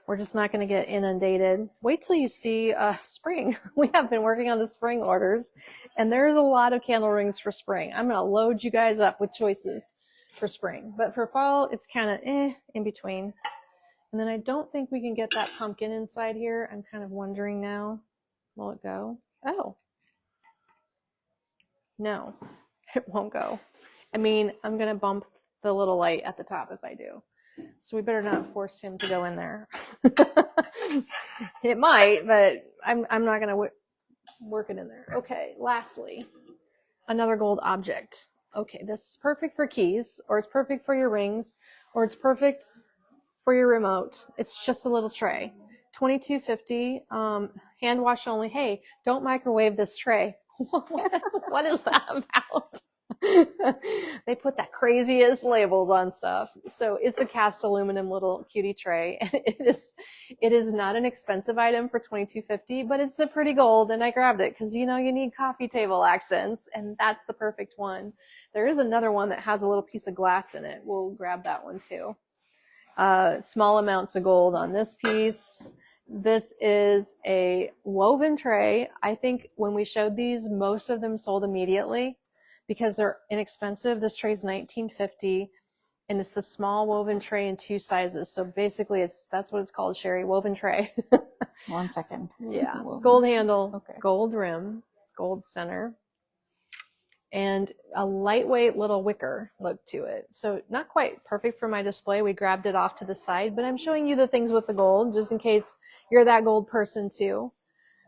We're just not going to get inundated. Wait till you see spring. We have been working on the spring orders, and there's a lot of candle rings for spring. I'm going to load you guys up with choices for spring. But for fall, it's kind of in between. And then I don't think we can get that pumpkin inside here. I'm kind of wondering now, will it go? Oh. No, it won't go. I mean, I'm going to bump the little light at the top if I do. So we better not force him to go in there. It might, but I'm not going to work it in there. Okay, lastly, another gold object. Okay, this is perfect for keys, or it's perfect for your rings, or it's perfect for your remote. It's just a little tray. $22.50, hand wash only. Hey, don't microwave this tray. What is that about? They put that craziest labels on stuff. So it's a cast aluminum little cutie tray. And it is not an expensive item for $22.50, but it's a pretty gold, and I grabbed it because you need coffee table accents, and that's the perfect one. There is another one that has a little piece of glass in it. We'll grab that one too. Small amounts of gold on this piece. This is a woven tray. I think when we showed these, most of them sold immediately because they're inexpensive. This tray is $19.50, and it's the small woven tray in 2 sizes. So basically that's what it's called, Sherry, woven tray. 1 second. Yeah. Gold handle, okay. Gold rim, gold center, and a lightweight little wicker look to it. So not quite perfect for my display. We grabbed it off to the side, but I'm showing you the things with the gold just in case you're that gold person too.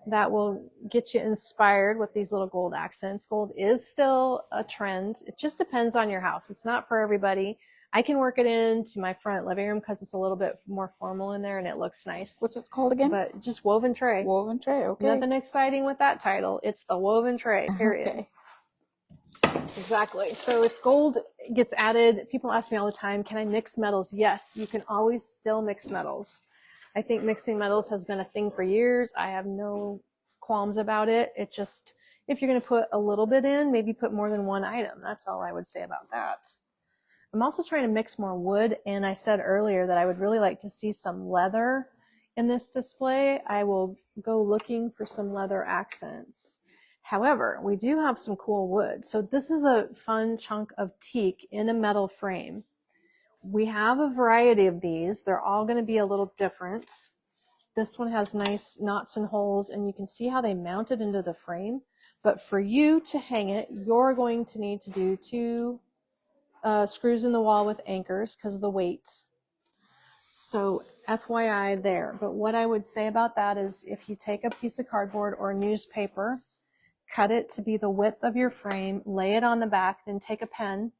That will get you inspired with these little gold accents. Gold is still a trend. It just depends on your house. It's not for everybody. I can work it into my front living room because it's a little bit more formal in there and it looks nice. What's it called again? But just woven tray. Woven tray, okay. Nothing exciting with that title. It's the woven tray, period. Okay. Exactly. So if gold gets added, people ask me all the time, can I mix metals? Yes, you can always still mix metals. I think mixing metals has been a thing for years. I have no qualms about it. It just, if you're going to put a little bit in, maybe put more than one item. That's all I would say about that. I'm also trying to mix more wood, and I said earlier that I would really like to see some leather in this display. I will go looking for some leather accents. However, we do have some cool wood. So this is a fun chunk of teak in a metal frame. We have a variety of these. They're all going to be a little different. This one has nice knots and holes, and you can see how they mount it into the frame. But for you to hang it, you're going to need to do 2 screws in the wall with anchors because of the weight. So FYI there. But what I would say about that is if you take a piece of cardboard or newspaper, cut it to be the width of your frame, lay it on the back, then take a pen,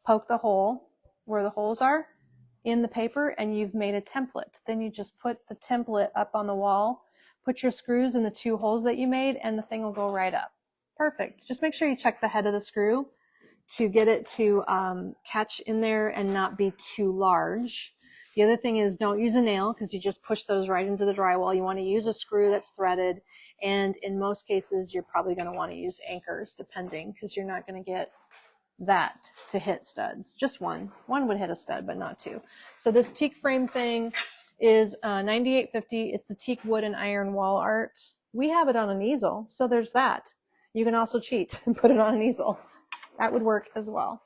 poke the hole where the holes are in the paper, and you've made a template. Then you just put the template up on the wall, put your screws in the 2 holes that you made, and the thing will go right up. Perfect. Just make sure you check the head of the screw to get it to catch in there and not be too large. The other thing is don't use a nail because you just push those right into the drywall. You want to use a screw that's threaded, and in most cases you're probably going to want to use anchors depending because you're not going to get that to hit studs. Just one would hit a stud, but not 2. So this teak frame thing is $98.50. It's the teak wood and iron wall art. We have it on an easel, so there's that. You can also cheat and put it on an easel. That would work as well.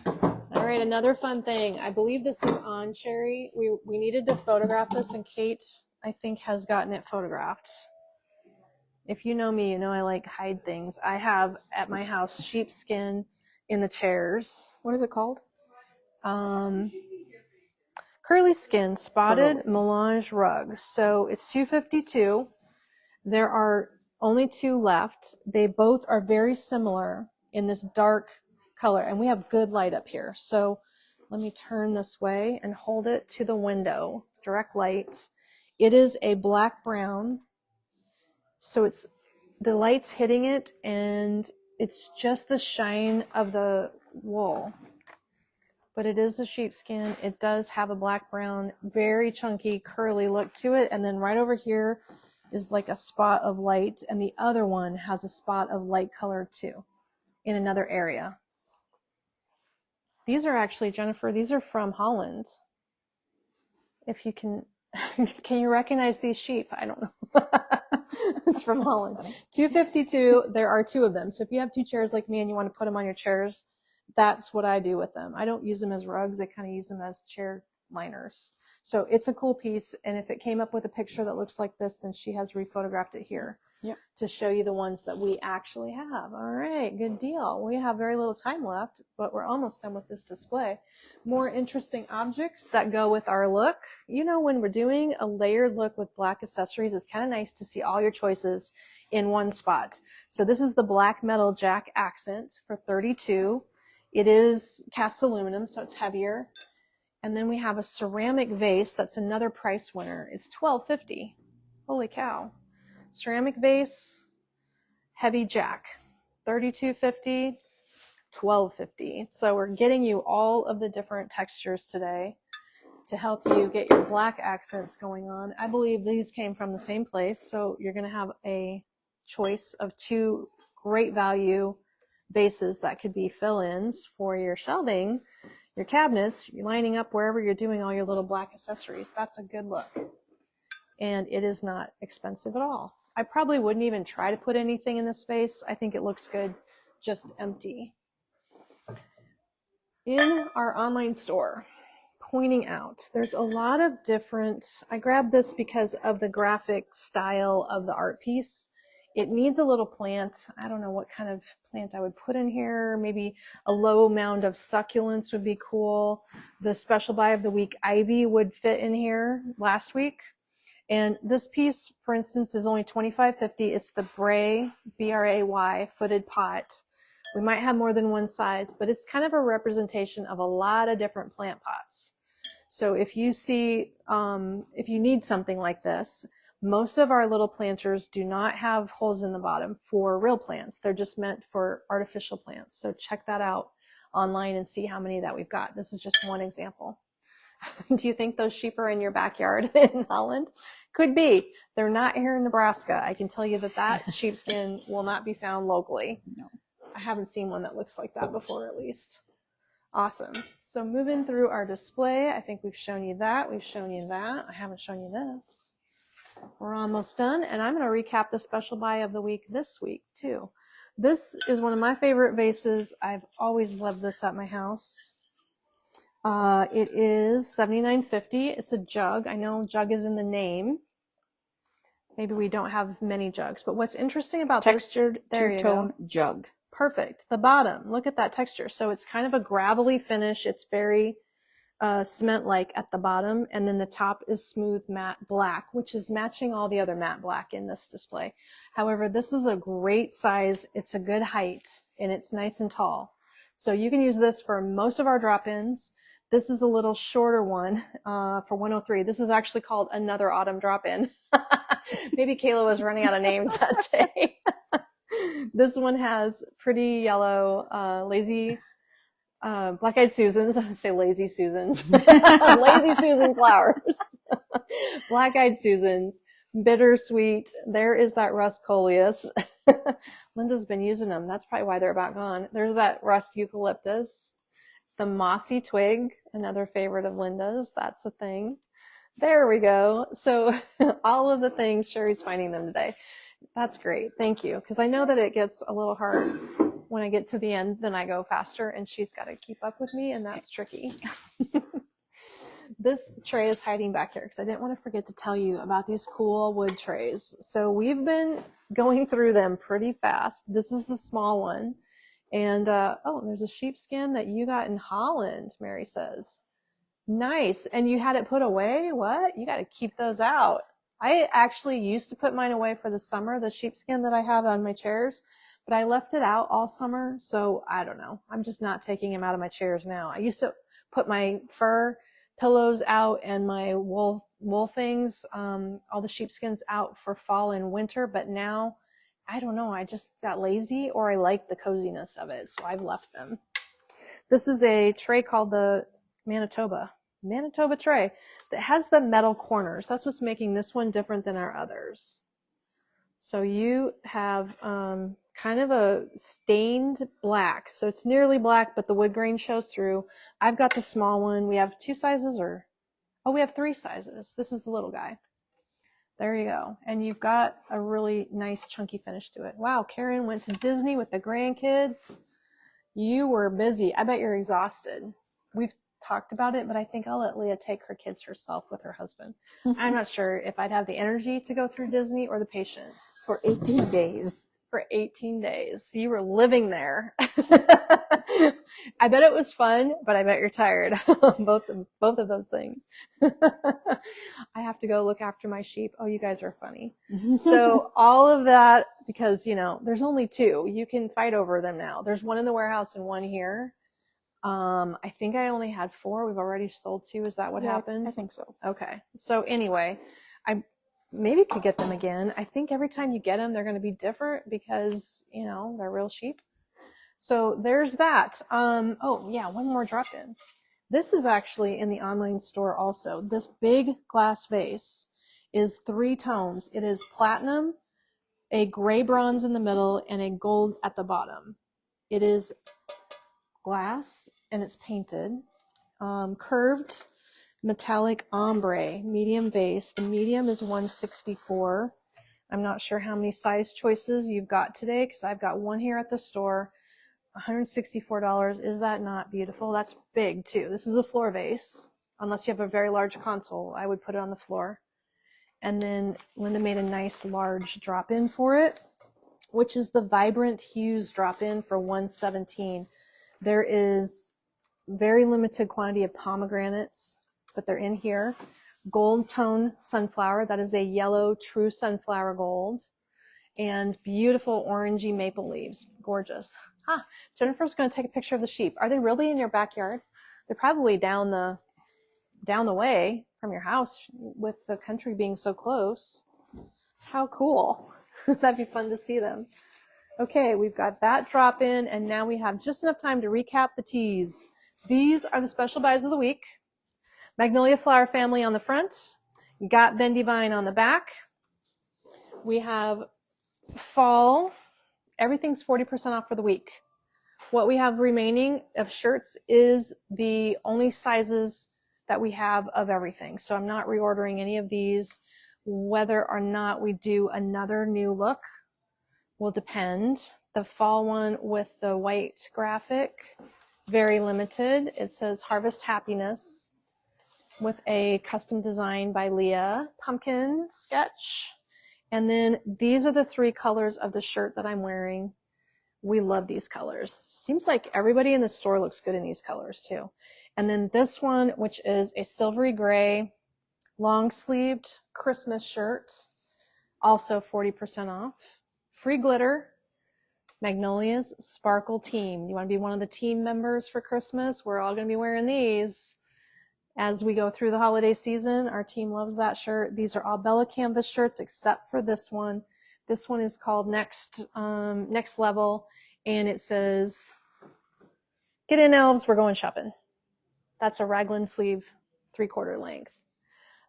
All right, another fun thing. I believe this is on Cherry. We needed to photograph this, and Kate, I think, has gotten it photographed. If you know me, you know I like hide things. I have at my house sheepskin in the chairs. What is it called? Curly Skin Spotted Melange Rugs. So it's $252. There are only 2 left. They both are very similar in this dark color, and we have good light up here. So let me turn this way and hold it to the window. Direct light. It is a black brown. So it's the light's hitting it, and it's just the shine of the wool. But it is a sheepskin. It does have a black brown, very chunky, curly look to it. And then right over here is like a spot of light, and the other one has a spot of light color too in another area. These are actually, Jennifer, these are from Holland. If you can you recognize these sheep? I don't know. It's from Holland. $252. There are 2 of them. So if you have 2 chairs like me and you want to put them on your chairs, that's what I do with them. I don't use them as rugs. I kind of use them as chair liners. So it's a cool piece. And if it came up with a picture that looks like this, then she has rephotographed it here to show you the ones that we actually have. All right, good deal. We have very little time left, but we're almost done with this display. More interesting objects that go with our look. You know, when we're doing a layered look with black accessories, it's kind of nice to see all your choices in one spot. So this is the black metal jack accent for $32. It is cast aluminum, so it's heavier. And then we have a ceramic vase. That's another price winner. It's $12.50. Holy cow. Ceramic vase, heavy jack, $32.50, $12.50. So we're getting you all of the different textures today to help you get your black accents going on. I believe these came from the same place. So you're going to have a choice of 2 great value vases that could be fill-ins for your shelving, your cabinets, you're lining up wherever you're doing all your little black accessories. That's a good look. And it is not expensive at all. I probably wouldn't even try to put anything in this space. I think it looks good just empty. In our online store, pointing out, there's a lot of different, I grabbed this because of the graphic style of the art piece. It needs a little plant. I don't know what kind of plant I would put in here. Maybe a low mound of succulents would be cool. The special buy of the week, ivy, would fit in here last week. And this piece, for instance, is only $25.50. It's the Bray, B-R-A-Y, footed pot. We might have more than one size, but it's kind of a representation of a lot of different plant pots. So if you see, if you need something like this, most of our little planters do not have holes in the bottom for real plants. They're just meant for artificial plants. So check that out online and see how many that we've got. This is just one example. Do you think those sheep are in your backyard in Holland? Could be. They're not here in Nebraska. I can tell you that sheepskin will not be found locally. No. I haven't seen one that looks like that before, at least. Awesome. So moving through our display, I think we've shown you that. We've shown you that. I haven't shown you this. We're almost done, and I'm going to recap the special buy of the week this week, too. This is one of my favorite vases. I've always loved this at my house. It is $79.50. It's a jug. I know jug is in the name. Maybe we don't have many jugs, but what's interesting about textured this, two-tone jug. Perfect. The bottom, look at that texture. So it's kind of a gravelly finish. It's very cement-like at the bottom, and then the top is smooth matte black, which is matching all the other matte black in this display. However, this is a great size. It's a good height, and it's nice and tall. So you can use this for most of our drop-ins. This is a little shorter one for 103. This is actually called Another Autumn Drop-In. Maybe Kayla was running out of names that day. This one has pretty yellow, lazy, black-eyed Susans. I would say lazy Susans. Lazy Susan flowers. Black-eyed Susans. Bittersweet. There is that rust coleus. Linda's been using them. That's probably why they're about gone. There's that rust eucalyptus. The mossy twig, another favorite of Linda's. That's a thing. There we go. So all of the things, Sherry's finding them today. That's great. Thank you. Because I know that it gets a little hard when I get to the end, then I go faster, and she's got to keep up with me, and that's tricky. This tray is hiding back here because I didn't want to forget to tell you about these cool wood trays. So we've been going through them pretty fast. This is the small one. And, oh, there's a sheepskin that you got in Holland, Mary says. Nice. And you had it put away? What? You got to keep those out. I actually used to put mine away for the summer, the sheepskin that I have on my chairs, but I left it out all summer. So I don't know. I'm just not taking them out of my chairs now. I used to put my fur pillows out and my wool things, all the sheepskins out for fall and winter. But now, I don't know. I just got lazy, or I like the coziness of it. So I've left them. This is a tray called the Manitoba tray that has the metal corners. That's what's making this one different than our others. So you have kind of a stained black. So it's nearly black, but the wood grain shows through. I've got the small one. We have 2 sizes, or, oh, we have 3 sizes. This is the little guy. There you go. And you've got a really nice chunky finish to it. Wow, Karen went to Disney with the grandkids. You were busy. I bet you're exhausted. We've talked about it, but I think I'll let Leah take her kids herself with her husband. I'm not sure if I'd have the energy to go through Disney or the patience. For 18 days. For 18 days. You were living there. I bet it was fun, but I bet you're tired. both of those things. I have to go look after my sheep. Oh, you guys are funny. So all of that, because, you know, there's only 2. You can fight over them now. There's one in the warehouse and one here. I think I only had 4. We've already sold 2. Is that what happened? I think so. Okay. So anyway, I maybe could get them again. I think every time you get them, they're going to be different because, you know, they're real sheep. So there's that. Oh yeah, one more drop in. This is actually in the online store also. This big glass vase is 3 tones. It is platinum, a gray bronze in the middle, and a gold at the bottom. It is glass and it's painted. Curved metallic ombre, medium vase. The medium is $164. I'm not sure how many size choices you've got today because I've got one here at the store. $164. Is that not beautiful? That's big too. This is a floor vase. Unless you have a very large console, I would put it on the floor. And then Linda made a nice large drop-in for it, which is the Vibrant Hues drop-in for $117. There is very limited quantity of pomegranates, but they're in here. Gold tone sunflower. That is a yellow true sunflower gold. And beautiful orangey maple leaves. Gorgeous. Ah, Jennifer's going to take a picture of the sheep. Are they really in your backyard? They're probably down the way from your house with the country being so close. How cool. That'd be fun to see them. Okay, we've got that drop in, and now we have just enough time to recap the teas. These are the special buys of the week. Magnolia Flower Family on the front. Got Bendy Vine on the back. We have fall. Everything's 40% off for the week. What we have remaining of shirts is the only sizes that we have of everything. So I'm not reordering any of these. Whether or not we do another new look will depend. The fall one with the white graphic, very limited. It says Harvest Happiness with a custom design by Leah, pumpkin sketch. And then these are the 3 colors of the shirt that I'm wearing. We love these colors. Seems like everybody in the store looks good in these colors too. And then this one, which is a silvery gray, long-sleeved Christmas shirt, also 40% off. Free glitter, Magnolia's Sparkle Team. You want to be one of the team members for Christmas? We're all going to be wearing these as we go through the holiday season. Our team loves that shirt. These are all Bella Canvas shirts except for this one. This one is called Next Level, and it says, "Get in, elves, we're going shopping." That's a raglan sleeve, 3/4 length.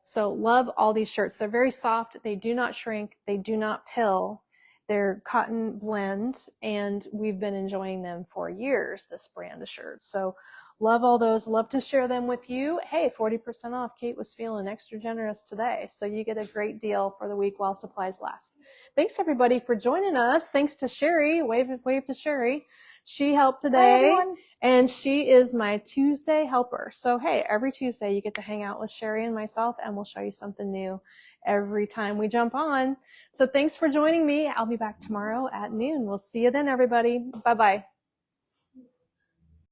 So love all these shirts. They're very soft. They do not shrink. They do not pill. They're cotton blend, and we've been enjoying them for years, this brand of shirts. So Love all those. Love to share them with you. Hey, 40% off. Kate was feeling extra generous today. So you get a great deal for the week while supplies last. Thanks everybody for joining us. Thanks to Sherry. Wave to Sherry. She helped today. Hi, everyone. And she is my Tuesday helper. So hey, every Tuesday you get to hang out with Sherry and myself, and we'll show you something new every time we jump on. So thanks for joining me. I'll be back tomorrow at noon. We'll see you then, everybody. Bye-bye.